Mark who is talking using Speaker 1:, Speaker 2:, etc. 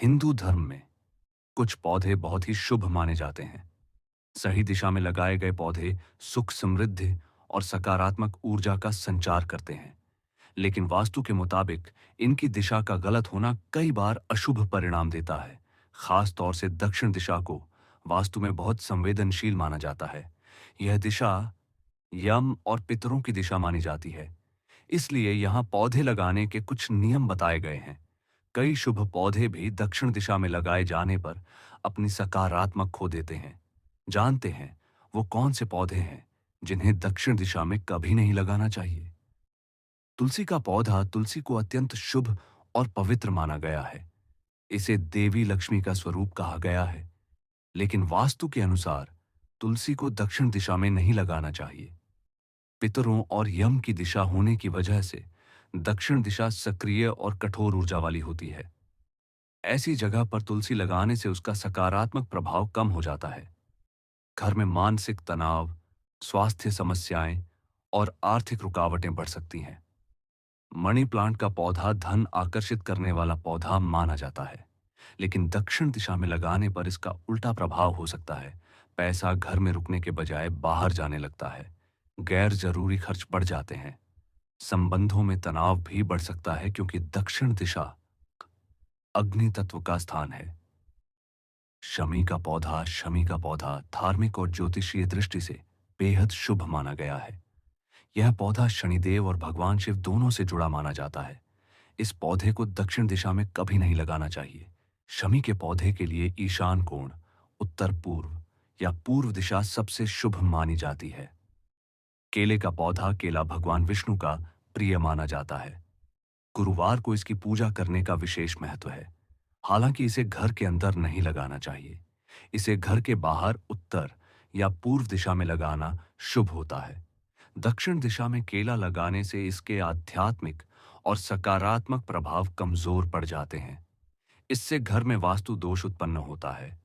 Speaker 1: हिंदू धर्म में कुछ पौधे बहुत ही शुभ माने जाते हैं। सही दिशा में लगाए गए पौधे सुख, समृद्धि और सकारात्मक ऊर्जा का संचार करते हैं। लेकिन वास्तु के मुताबिक इनकी दिशा का गलत होना कई बार अशुभ परिणाम देता है। खास तौर से दक्षिण दिशा को वास्तु में बहुत संवेदनशील माना जाता है। यह दिशा यम और पितरों की दिशा मानी जाती है। इसलिए यहाँ पौधे लगाने के कुछ नियम बताए गए हैं। कई शुभ पौधे भी दक्षिण दिशा में लगाए जाने पर अपनी सकारात्मक खो देते हैं। जानते हैं वो कौन से पौधे हैं जिन्हें दक्षिण दिशा में कभी नहीं लगाना चाहिए? तुलसी का पौधा तुलसी को अत्यंत शुभ और पवित्र माना गया है। इसे देवी लक्ष्मी का स्वरूप कहा गया है। लेकिन वास्तु के अनुसार तुलसी को दक्षिण दिशा में नहीं लगाना चाहिए। पितरों और यम की दिशा होने की वजह से दक्षिण दिशा सक्रिय और कठोर ऊर्जा वाली होती है। ऐसी जगह पर तुलसी लगाने से उसका सकारात्मक प्रभाव कम हो जाता है। घर में मानसिक तनाव, स्वास्थ्य समस्याएं और आर्थिक रुकावटें बढ़ सकती हैं। मनी प्लांट का पौधा धन आकर्षित करने वाला पौधा माना जाता है, लेकिन दक्षिण दिशा में लगाने पर इसका उल्टा प्रभाव हो सकता है। पैसा घर में रुकने के बजाय बाहर जाने लगता है। गैर जरूरी खर्च बढ़ जाते हैं। संबंधों में तनाव भी बढ़ सकता है क्योंकि दक्षिण दिशा अग्नि तत्व का स्थान है। शमी का पौधा धार्मिक और ज्योतिषीय दृष्टि से बेहद शुभ माना गया है। यह पौधा शनिदेव और भगवान शिव दोनों से जुड़ा माना जाता है। इस पौधे को दक्षिण दिशा में कभी नहीं लगाना चाहिए। शमी के पौधे के लिए ईशान कोण, उत्तर पूर्व या पूर्व दिशा सबसे शुभ मानी जाती है। केले का पौधा केला भगवान विष्णु का प्रिय माना जाता है। गुरुवार को इसकी पूजा करने का विशेष महत्व है। हालांकि इसे घर के अंदर नहीं लगाना चाहिए। इसे घर के बाहर उत्तर या पूर्व दिशा में लगाना शुभ होता है। दक्षिण दिशा में केला लगाने से इसके आध्यात्मिक और सकारात्मक प्रभाव कमजोर पड़ जाते हैं। इससे घर में वास्तु दोष उत्पन्न होता है।